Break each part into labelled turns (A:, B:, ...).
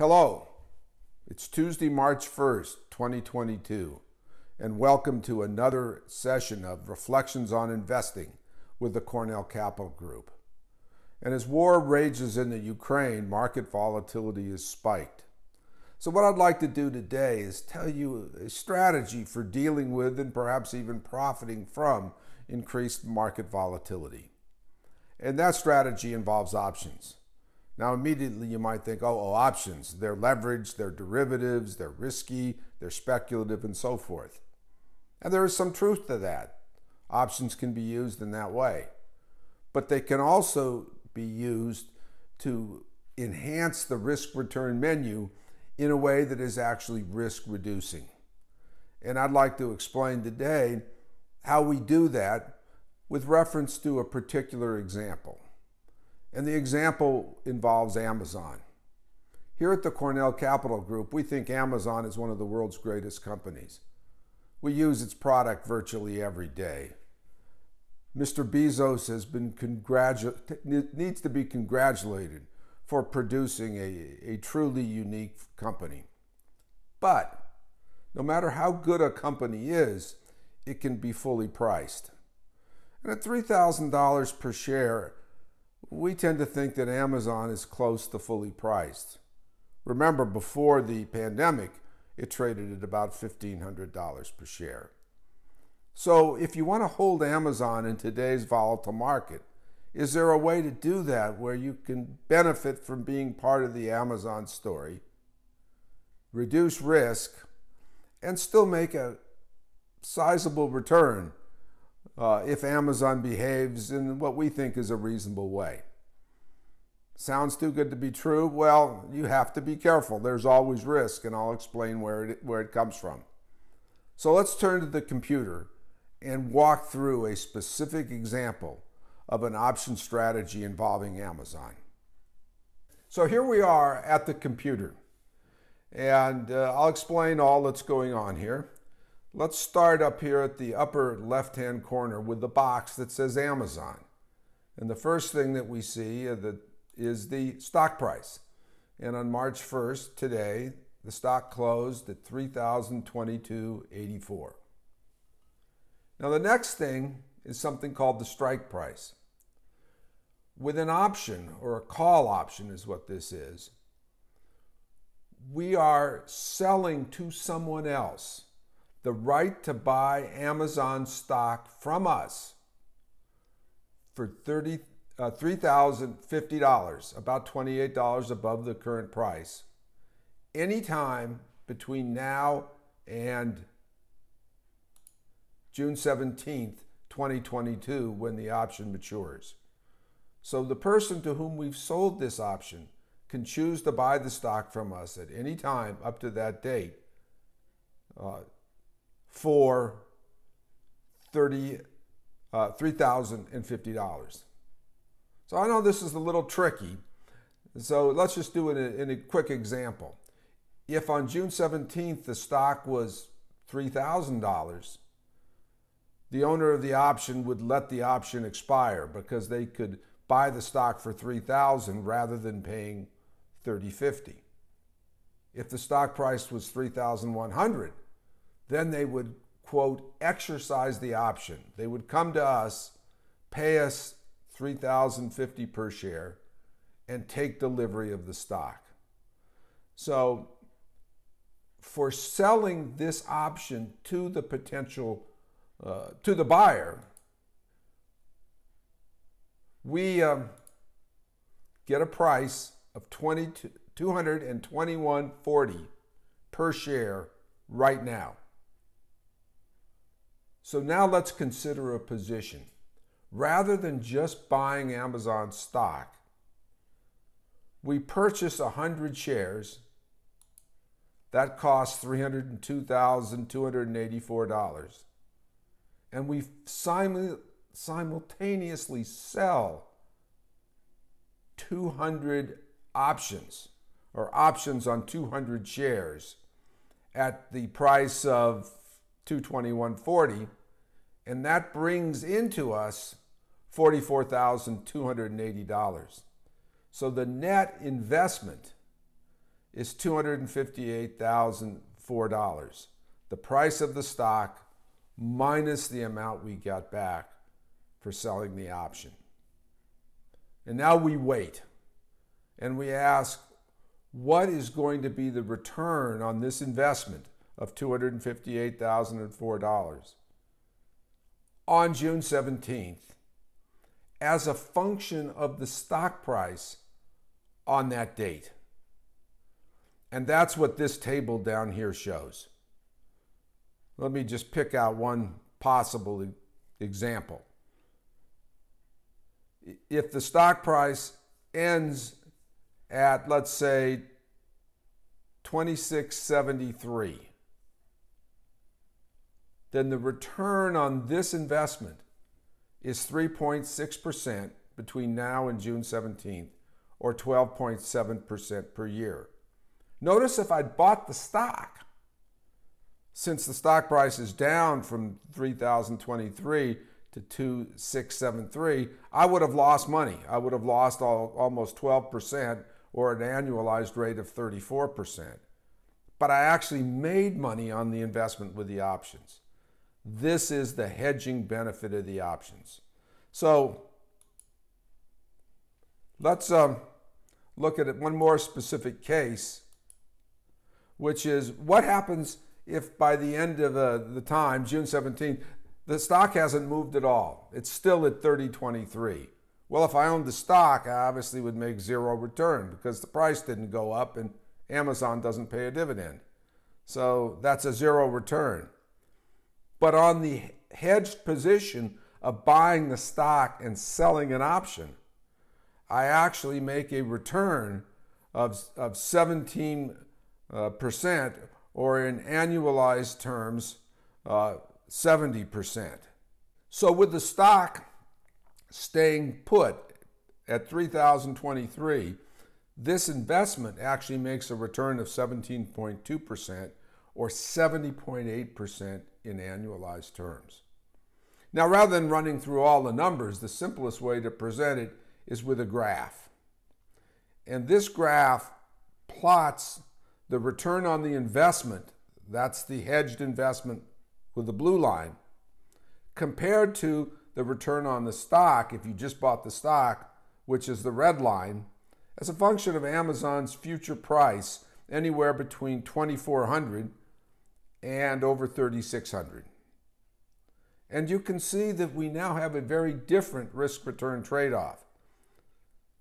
A: Hello, it's Tuesday, March 1st, 2022, and welcome to another session of Reflections on Investing with the Cornell Capital Group. And as war rages in the Ukraine, market volatility is spiked. So what I'd like to do today is tell you a strategy for dealing with and perhaps even profiting from increased market volatility. And that strategy involves options. Now, immediately you might think, oh, options, they're leveraged, they're derivatives, they're risky, they're speculative, and so forth. And there is some truth to that. Options can be used in that way. But they can also be used to enhance the risk-return menu in a way that is actually risk-reducing. And I'd like to explain today how we do that with reference to a particular example. And the example involves Amazon. Here at the Cornell Capital Group, we think Amazon is one of the world's greatest companies. We use its product virtually every day. Mr. Bezos needs to be congratulated for producing a truly unique company. But no matter how good a company is, it can be fully priced. And at $3,000 per share, we tend to think that Amazon is close to fully priced. Remember, before the pandemic, it traded at about $1,500 per share. So if you want to hold Amazon in today's volatile market, is there a way to do that where you can benefit from being part of the Amazon story, reduce risk, and still make a sizable return if Amazon behaves in what we think is a reasonable way? Sounds too good to be true? Well, you have to be careful. There's always risk, and I'll explain where it comes from. So let's turn to the computer and walk through a specific example of an option strategy involving Amazon. So here we are at the computer, and I'll explain all that's going on here. Let's start up here at the upper left-hand corner with the box that says Amazon. And the first thing that we see is the stock price. And on March 1st, today, the stock closed at $3,022.84. Now the next thing is something called the strike price. With an option, or a call option is what this is, we are selling to someone else the right to buy Amazon stock from us for $3,050, about $28 above the current price, anytime between now and June 17th, 2022, when the option matures. So the person to whom we've sold this option can choose to buy the stock from us at any time up to that date for $3,050. So I know this is a little tricky, so let's just do it in a quick example. If on June 17th the stock was $3,000, the owner of the option would let the option expire because they could buy the stock for $3,000 rather than paying $30.50. If the stock price was $3,100, then they would, quote, exercise the option. They would come to us, pay us $3,050 per share, and take delivery of the stock. So for selling this option to the to the buyer, we get a price of $221.40 per share right now. So now let's consider a position. Rather than just buying Amazon stock, we purchase 100 shares. That costs $302,284. And we simultaneously sell 200 options, or options on 200 shares at the price of $221.40, and that brings into us $44,280. So the net investment is $258,004. The price of the stock minus the amount we got back for selling the option. And now we wait and we ask, what is going to be the return on this investment of $258,004 on June 17th as a function of the stock price on that date? And that's what this table down here shows. Let me just pick out one possible example. If the stock price ends at, let's say, $26.73, then the return on this investment is 3.6% between now and June 17th, or 12.7% per year. Notice if I'd bought the stock, since the stock price is down from 3,023 to 2,673, I would have lost money. I would have lost almost 12%, or an annualized rate of 34%. But I actually made money on the investment with the options. This is the hedging benefit of the options. So let's look at one more specific case, which is what happens if by the end of the time, June 17th, the stock hasn't moved at all. It's still at 30.23. Well, if I owned the stock, I obviously would make zero return because the price didn't go up and Amazon doesn't pay a dividend. So that's a zero return. But on the hedged position of buying the stock and selling an option, I actually make a return of 17%, or in annualized terms, 70%. So with the stock staying put at 3,023, this investment actually makes a return of 17.2%, or 70.8% in annualized terms. Now, rather than running through all the numbers, the simplest way to present it is with a graph. And this graph plots the return on the investment, that's the hedged investment with the blue line, compared to the return on the stock, if you just bought the stock, which is the red line, as a function of Amazon's future price, anywhere between $2,400 and over $3,600. And you can see that we now have a very different risk-return trade-off.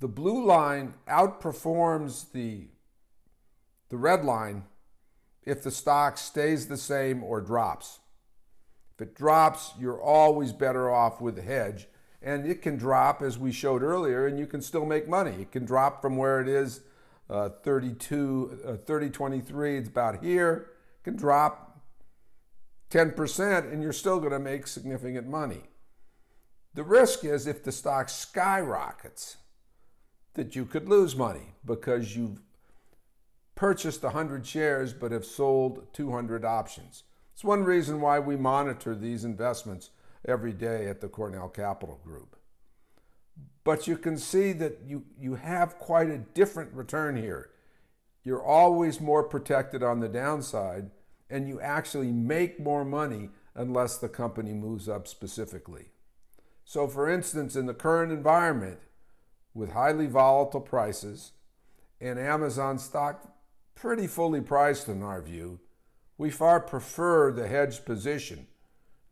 A: The blue line outperforms the red line if the stock stays the same or drops. If it drops, you're always better off with a hedge. And it can drop, as we showed earlier, and you can still make money. It can drop from where it is, 30.23, it's about here. It can drop 10%, and you're still going to make significant money. The risk is if the stock skyrockets, that you could lose money because you've purchased 100 shares but have sold 200 options. It's one reason why we monitor these investments every day at the Cornell Capital Group. But you can see that you have quite a different return here. You're always more protected on the downside, and you actually make more money unless the company moves up specifically. So for instance, in the current environment, with highly volatile prices and Amazon stock pretty fully priced in our view, we far prefer the hedged position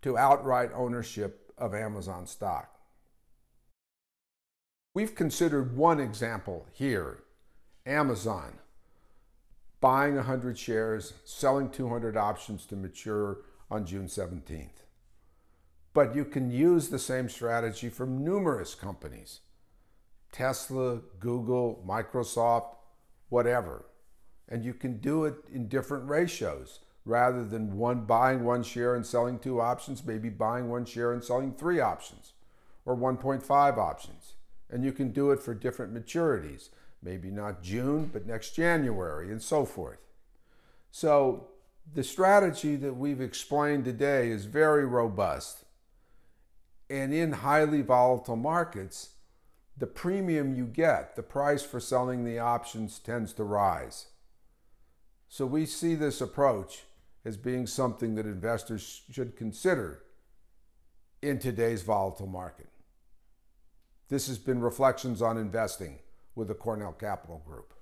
A: to outright ownership of Amazon stock. We've considered one example here, Amazon, buying 100 shares, selling 200 options to mature on June 17th. But you can use the same strategy for numerous companies, Tesla, Google, Microsoft, whatever. And you can do it in different ratios. Rather than buying one share and selling 2 options, maybe buying 1 share and selling 3 options, or 1.5 options. And you can do it for different maturities, maybe not June, but next January, and so forth. So the strategy that we've explained today is very robust. And in highly volatile markets, the premium you get, the price for selling the options, tends to rise. So we see this approach as being something that investors should consider in today's volatile market. This has been Reflections on Investing with the Cornell Capital Group.